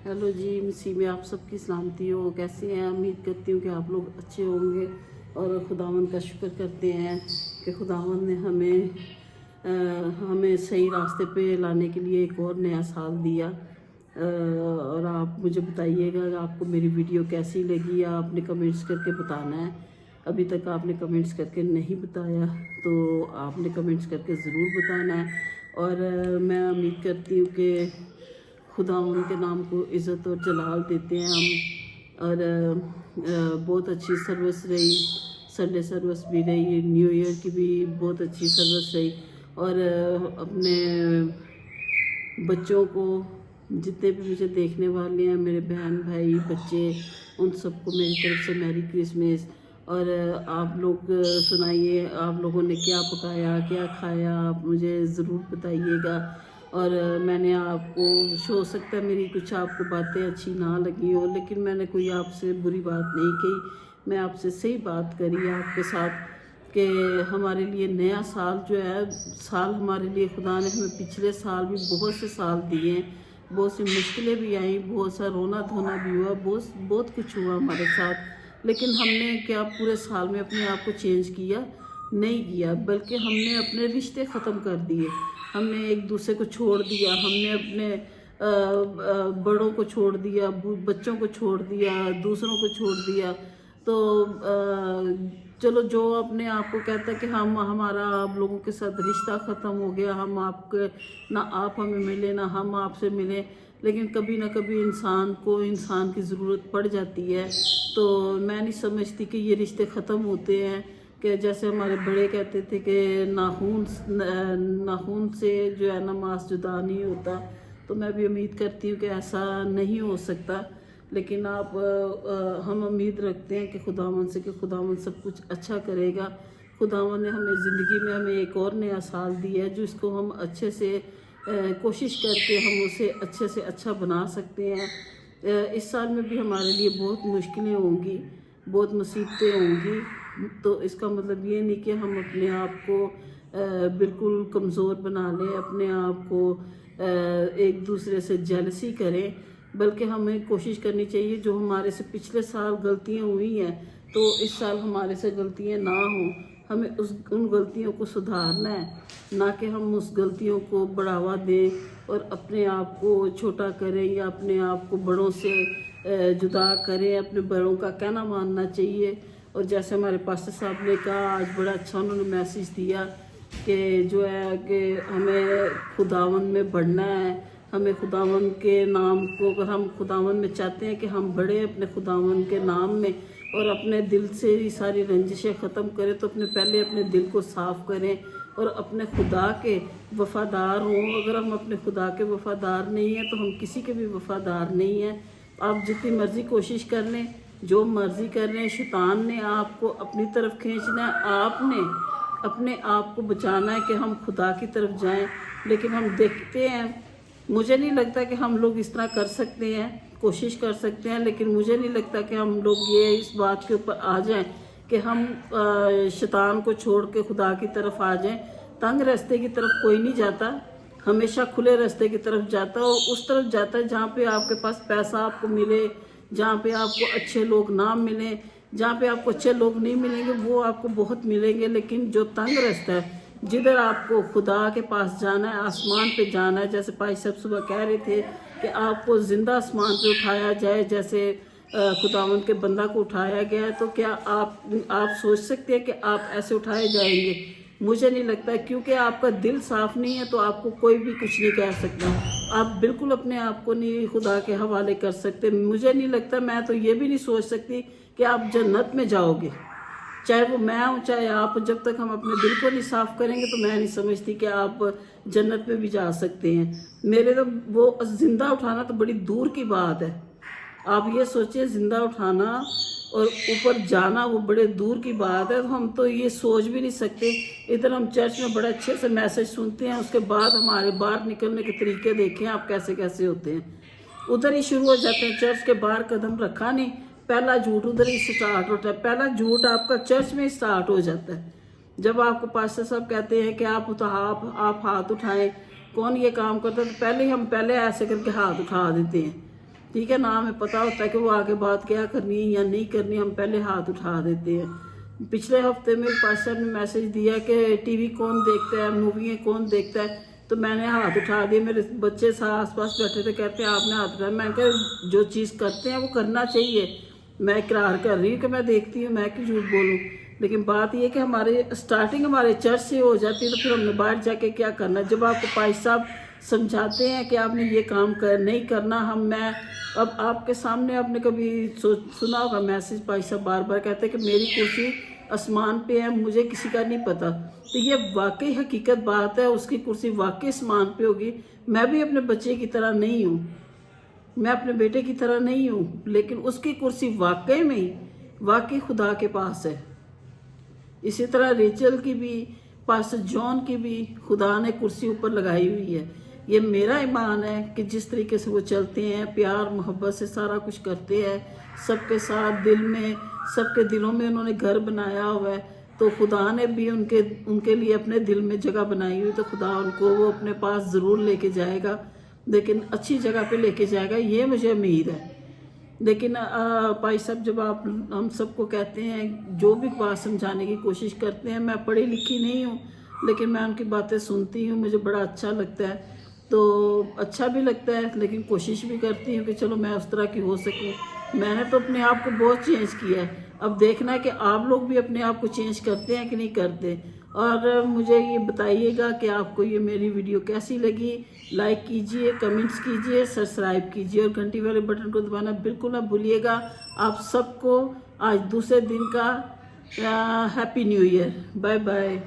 Hello जी, मसीह में आप सबकी सलामती हो। कैसे हैं? उम्मीद करती हूँ कि आप लोग अच्छे होंगे और खुदावंद का शुक्र करते हैं कि खुदावंद ने हमें सही रास्ते पे लाने के लिए एक और नया साल दिया। और आप मुझे बताइएगा कि आपको मेरी वीडियो कैसी लगी, आपने कमेंट्स करके बताना है। अभी तक आपने कमेंट्स करके नहीं बताया तो आपने कमेंट्स करके ज़रूर बताना है। और मैं उम्मीद करती हूँ कि खुदा उनके नाम को इज़्ज़त और जलाल देते हैं हम। और बहुत अच्छी सर्विस रही, संडे सर्विस भी रही, न्यू ईयर की भी बहुत अच्छी सर्विस रही। और अपने बच्चों को, जितने भी मुझे देखने वाले हैं, मेरे बहन भाई बच्चे, उन सबको मेरी तरफ से मैरी क्रिसमस। और आप लोग सुनाइए, आप लोगों ने क्या पकाया, क्या खाया, आप मुझे ज़रूर बताइएगा। और मैंने आपको, हो सकता है मेरी कुछ आपको बातें अच्छी ना लगी हो, लेकिन मैंने कोई आपसे बुरी बात नहीं कही। मैं आपसे सही बात करी आपके साथ कि हमारे लिए नया साल जो है, साल हमारे लिए खुदा ने हमें पिछले साल भी बहुत से साल दिए हैं, बहुत सी मुश्किलें भी आई, बहुत सा रोना धोना भी हुआ, बहुत कुछ हुआ हमारे साथ। लेकिन हमने क्या पूरे साल में अपने आप को चेंज किया? नहीं किया, बल्कि हमने अपने रिश्ते ख़त्म कर दिए। हमने एक दूसरे को छोड़ दिया, हमने अपने बड़ों को छोड़ दिया, बच्चों को छोड़ दिया, दूसरों को छोड़ दिया। तो चलो, जो अपने आप को कहता है कि हमारा आप लोगों के साथ रिश्ता ख़त्म हो गया, हम आपके, ना आप हमें मिले ना हम आपसे मिले, लेकिन कभी ना कभी इंसान को इंसान की ज़रूरत पड़ जाती है। तो मैं नहीं समझती कि ये रिश्ते ख़त्म होते हैं। कि जैसे हमारे बड़े कहते थे कि नाखून से जो है ना मांस जुदा नहीं होता। तो मैं भी उम्मीद करती हूँ कि ऐसा नहीं हो सकता। लेकिन हम उम्मीद रखते हैं कि खुदावंद से कि खुदावंद सब कुछ अच्छा करेगा। खुदावंद ने हमें ज़िंदगी में हमें एक और नया साल दिया है, जिसको हम अच्छे से कोशिश करके हम उसे अच्छे से अच्छा बना सकते हैं। इस साल में भी हमारे लिए बहुत मुश्किलें होंगी, बहुत मुसीबतें होंगी। तो इसका मतलब ये नहीं कि हम अपने आप को बिल्कुल कमज़ोर बना लें, अपने आप को एक दूसरे से जेलसी करें, बल्कि हमें कोशिश करनी चाहिए जो हमारे से पिछले साल गलतियाँ हुई हैं तो इस साल हमारे से गलतियाँ ना हों। हमें उन गलतियों को सुधारना है, ना कि हम उस गलतियों को बढ़ावा दें और अपने आप को छोटा करें या अपने आप को बड़ों से जुदा करें। अपने बड़ों का कहना मानना चाहिए। और जैसे हमारे पास्टर साहब ने कहा, आज बड़ा अच्छा उन्होंने मैसेज दिया कि जो है कि हमें खुदावंद में बढ़ना है, हमें खुदावंद के नाम को, अगर हम खुदावंद में चाहते हैं कि हम बढ़े अपने खुदावंद के नाम में और अपने दिल से ही सारी रंजिशें ख़त्म करें, तो पहले अपने दिल को साफ़ करें और अपने खुदा के वफ़ादार हों। अगर हम अपने खुदा के वफ़ादार नहीं हैं तो हम किसी के भी वफ़ादार नहीं हैं। आप जितनी मर्ज़ी कोशिश कर लें, जो मर्ज़ी कर रहे हैं, शैतान ने आपको अपनी तरफ खींचना है, आपने अपने आप को बचाना है कि हम खुदा की तरफ जाएं। लेकिन हम देखते हैं, मुझे नहीं लगता कि हम लोग इस तरह कर सकते हैं, कोशिश कर सकते हैं, लेकिन मुझे नहीं लगता कि हम लोग ये इस बात के ऊपर आ जाएं कि हम शैतान को छोड़ के खुदा की तरफ आ जाएं। तंग रास्ते की तरफ कोई नहीं जाता, हमेशा खुले रास्ते की तरफ जाता है। और उस तरफ जाता है जहाँ पे आपके पास पैसा आपको मिले, जहाँ पे आपको अच्छे लोग ना मिलें, जहाँ पे आपको अच्छे लोग नहीं मिलेंगे वो आपको बहुत मिलेंगे। लेकिन जो तंग रास्ता है, जिधर आपको खुदा के पास जाना है, आसमान पे जाना है, जैसे भाई साहब सुबह कह रहे थे कि आपको ज़िंदा आसमान पे उठाया जाए, जैसे खुदावंद के बंदा को उठाया गया है, तो क्या आप सोच सकते हैं कि आप ऐसे उठाए जाएंगे? मुझे नहीं लगता, क्योंकि आपका दिल साफ़ नहीं है तो आपको कोई भी कुछ नहीं कह सकता। आप बिल्कुल अपने आप को नहीं खुदा के हवाले कर सकते। मुझे नहीं लगता, मैं तो ये भी नहीं सोच सकती कि आप जन्नत में जाओगे, चाहे वो मैं हूँ चाहे आप। जब तक हम अपने दिल को नहीं साफ़ करेंगे तो मैं नहीं समझती कि आप जन्नत में भी जा सकते हैं। मेरे तो वो ज़िंदा उठाना तो बड़ी दूर की बात है। आप ये सोचिए, ज़िंदा उठाना और ऊपर जाना वो बड़े दूर की बात है। तो हम तो ये सोच भी नहीं सकते। इधर हम चर्च में बड़े अच्छे से मैसेज सुनते हैं, उसके बाद हमारे बाहर निकलने के तरीके देखें आप कैसे कैसे होते हैं। उधर ही शुरू हो जाते हैं, चर्च के बाहर कदम रखा नहीं, पहला झूठ उधर ही स्टार्ट होता है। पहला झूठ आपका चर्च में स्टार्ट हो जाता है। जब आपको पास्टर साहब कहते हैं कि आप हाथ उठाएं, कौन ये काम करता है, तो पहले हम ऐसे करके हाथ उठा देते हैं ठीक है ना, हमें पता होता है कि वो आगे बात क्या करनी है या नहीं करनी, हम पहले हाथ उठा देते हैं। पिछले हफ्ते में पास साहब ने मैसेज दिया कि टीवी कौन देखता है, मूवी कौन देखता है, तो मैंने हाथ उठा दिया। मेरे बच्चे आस पास बैठे थे, कहते हैं आपने हाथ उठाया। मैंने कहा जो चीज़ करते हैं वो करना चाहिए, मैं इकरार कर रही हूँ कि मैं देखती हूँ, मैं क्यों झूठ बोलूँ। लेकिन बात ये कि हमारे स्टार्टिंग हमारे चर्च से हो जाती है, तो फिर हमने बाहर जाके क्या करना। जब आपको पाई साहब समझाते हैं कि आपने ये काम नहीं करना, मैं अब आपके सामने आपने कभी सुना होगा मैसेज, पाई साहब बार बार कहते हैं कि मेरी कुर्सी आसमान पे है, मुझे किसी का नहीं पता। तो ये वाकई हकीकत बात है, उसकी कुर्सी वाकई आसमान पे होगी। मैं भी अपने बच्चे की तरह नहीं हूँ, मैं अपने बेटे की तरह नहीं हूँ, लेकिन उसकी कुर्सी वाकई में वाकई खुदा के पास है। इसी तरह रेचल की भी, पास्टर जॉन की भी खुदा ने कुर्सी ऊपर लगाई हुई है। ये मेरा ईमान है कि जिस तरीके से वो चलते हैं, प्यार मोहब्बत से सारा कुछ करते हैं, सबके साथ दिल में, सबके दिलों में उन्होंने घर बनाया हुआ है, तो खुदा ने भी उनके लिए अपने दिल में जगह बनाई हुई, तो खुदा उनको वो अपने पास ज़रूर लेके जाएगा, लेकिन अच्छी जगह पे लेके जाएगा, ये मुझे उम्मीद है। लेकिन भाई साहब जब आप हम सबको कहते हैं, जो भी बात समझाने की कोशिश करते हैं, मैं पढ़ी लिखी नहीं हूँ, लेकिन मैं उनकी बातें सुनती हूँ, मुझे बड़ा अच्छा लगता है। तो अच्छा भी लगता है, लेकिन कोशिश भी करती हूँ कि चलो मैं उस तरह की हो सकूँ। मैंने तो अपने आप को बहुत चेंज किया है, अब देखना है कि आप लोग भी अपने आप को चेंज करते हैं कि नहीं करते। और मुझे ये बताइएगा कि आपको ये मेरी वीडियो कैसी लगी। लाइक कीजिए, कमेंट्स कीजिए, सब्सक्राइब कीजिए और घंटी वाले बटन को दबाना बिल्कुल ना भूलिएगा। आप सबको आज दूसरे दिन का happy new year. Bye bye.